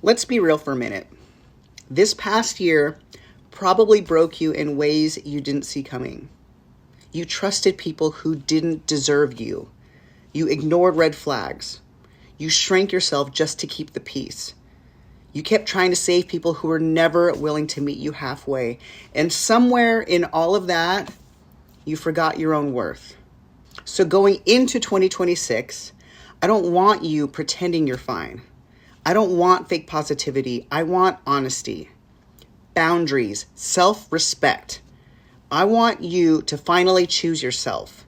Let's be real for a minute. This past year probably broke you in ways you didn't see coming. You trusted people who didn't deserve you. You ignored red flags. You shrank yourself just to keep the peace. You kept trying to save people who were never willing to meet you halfway. And somewhere in all of that, you forgot your own worth. So going into 2026, I don't want you pretending you're fine. I don't want fake positivity. I want honesty, boundaries, self-respect. I want you to finally choose yourself,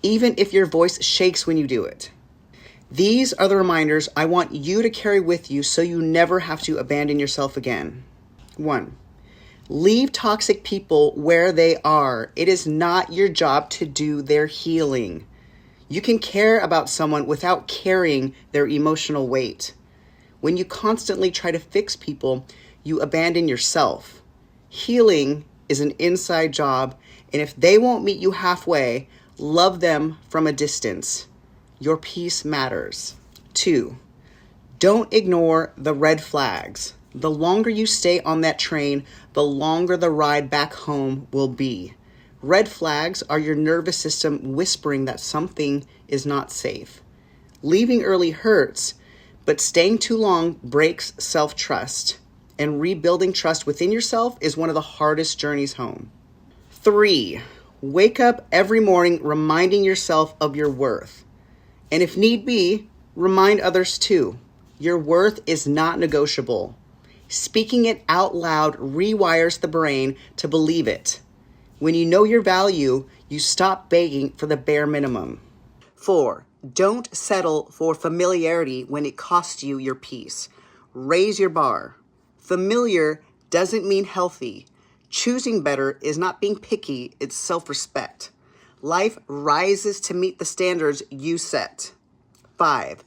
even if your voice shakes when you do it. These are the reminders I want you to carry with you so you never have to abandon yourself again. 1, leave toxic people where they are. It is not your job to do their healing. You can care about someone without carrying their emotional weight. When you constantly try to fix people, you abandon yourself. Healing is an inside job, and if they won't meet you halfway, love them from a distance. Your peace matters. 2, don't ignore the red flags. The longer you stay on that train, the longer the ride back home will be. Red flags are your nervous system whispering that something is not safe. Leaving early hurts, but staying too long breaks self-trust. And rebuilding trust within yourself is one of the hardest journeys home. 3, wake up every morning reminding yourself of your worth. And if need be, remind others too. Your worth is not negotiable. Speaking it out loud rewires the brain to believe it. When you know your value, you stop begging for the bare minimum. 4, don't settle for familiarity when it costs you your peace. Raise your bar. Familiar doesn't mean healthy. Choosing better is not being picky, it's self-respect. Life rises to meet the standards you set. 5,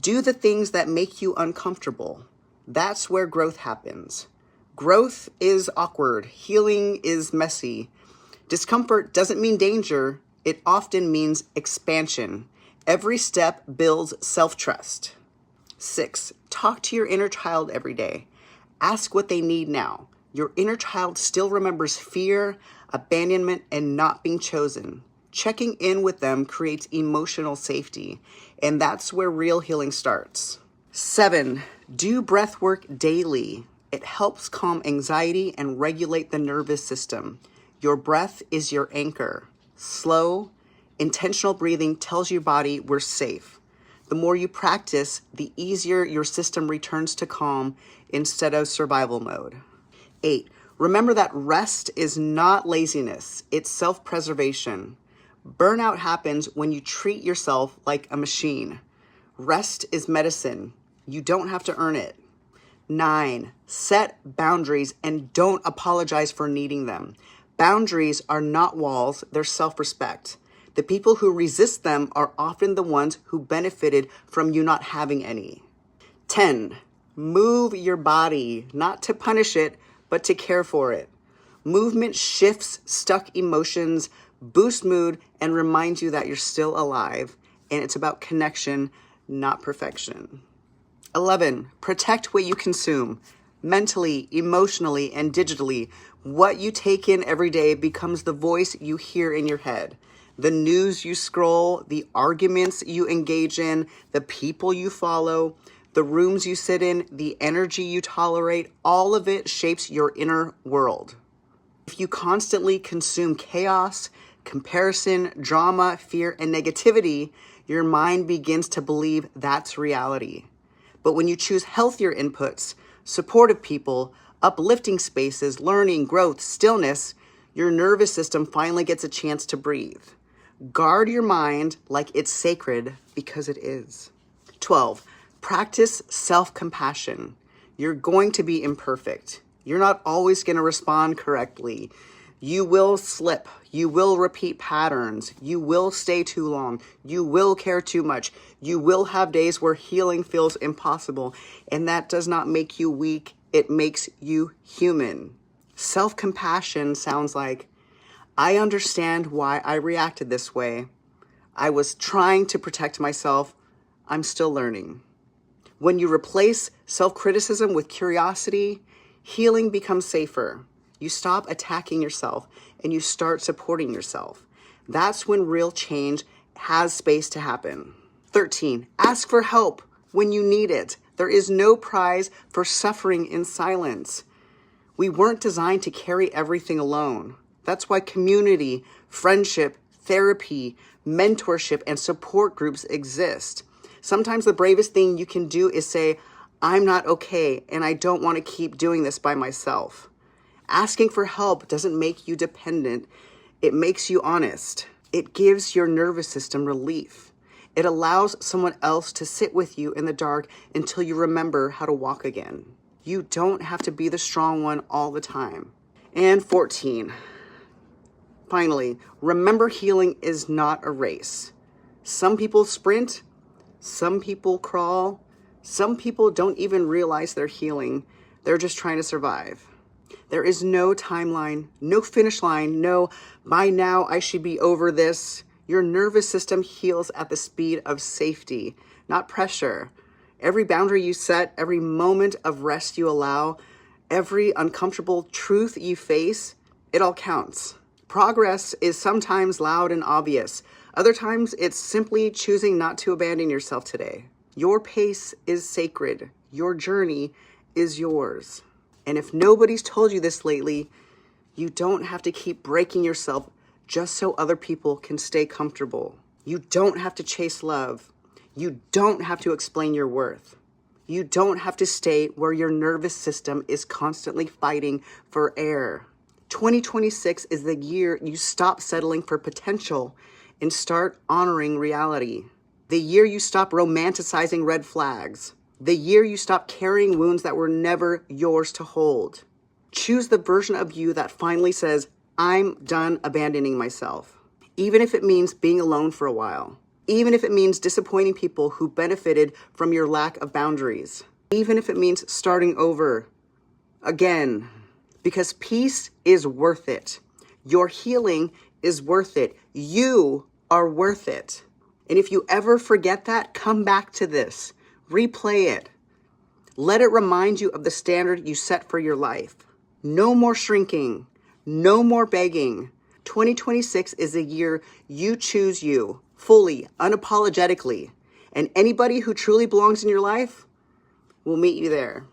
do the things that make you uncomfortable. That's where growth happens. Growth is awkward. Healing is messy. Discomfort doesn't mean danger. It often means expansion. Every step builds self-trust. 6, talk to your inner child every day. Ask what they need now. Your inner child still remembers fear, abandonment, and not being chosen. Checking in with them creates emotional safety, and that's where real healing starts. 7, do breath work daily. It helps calm anxiety and regulate the nervous system. Your breath is your anchor. Slow, intentional breathing tells your body we're safe. The more you practice, the easier your system returns to calm instead of survival mode. 8, remember that rest is not laziness, it's self-preservation. Burnout happens when you treat yourself like a machine. Rest is medicine. You don't have to earn it. 9, set boundaries and don't apologize for needing them. Boundaries are not walls, they're self-respect. The people who resist them are often the ones who benefited from you not having any. 10, move your body, not to punish it, but to care for it. Movement shifts stuck emotions, boosts mood, and reminds you that you're still alive. And it's about connection, not perfection. 11, protect what you consume. Mentally, emotionally, and digitally, what you take in every day becomes the voice you hear in your head. The news you scroll, the arguments you engage in, the people you follow, the rooms you sit in, the energy you tolerate, all of it shapes your inner world. If you constantly consume chaos, comparison, drama, fear, and negativity, your mind begins to believe that's reality. But when you choose healthier inputs, supportive people, uplifting spaces, learning, growth, stillness, your nervous system finally gets a chance to breathe. Guard your mind like it's sacred, because it is. 12, practice self-compassion. You're going to be imperfect. You're not always going to respond correctly. You will slip. You will repeat patterns. You will stay too long. You will care too much. You will have days where healing feels impossible. And that does not make you weak. It makes you human. Self-compassion sounds like, I understand why I reacted this way. I was trying to protect myself. I'm still learning. When you replace self-criticism with curiosity, healing becomes safer. You stop attacking yourself and you start supporting yourself. That's when real change has space to happen. 13, ask for help when you need it. There is no prize for suffering in silence. We weren't designed to carry everything alone. That's why community, friendship, therapy, mentorship, and support groups exist. Sometimes the bravest thing you can do is say, I'm not okay, and I don't want to keep doing this by myself. Asking for help doesn't make you dependent. It makes you honest. It gives your nervous system relief. It allows someone else to sit with you in the dark until you remember how to walk again. You don't have to be the strong one all the time. And 14, finally, remember healing is not a race. Some people sprint, some people crawl, some people don't even realize they're healing. They're just trying to survive. There is no timeline, no finish line, no, by now I should be over this. Your nervous system heals at the speed of safety, not pressure. Every boundary you set, every moment of rest you allow, every uncomfortable truth you face, it all counts. Progress is sometimes loud and obvious. Other times it's simply choosing not to abandon yourself today. Your pace is sacred. Your journey is yours. And if nobody's told you this lately, you don't have to keep breaking yourself just so other people can stay comfortable. You don't have to chase love. You don't have to explain your worth. You don't have to stay where your nervous system is constantly fighting for air. 2026 is the year you stop settling for potential and start honoring reality. The year you stop romanticizing red flags. The year you stop carrying wounds that were never yours to hold. Choose the version of you that finally says, I'm done abandoning myself. Even if it means being alone for a while. Even if it means disappointing people who benefited from your lack of boundaries. Even if it means starting over again. Because peace is worth it. Your healing is worth it. You are worth it. And if you ever forget that, come back to this. Replay it. Let it remind you of the standard you set for your life. No more shrinking. No more begging. 2026 is a year you choose you fully, unapologetically. And anybody who truly belongs in your life will meet you there.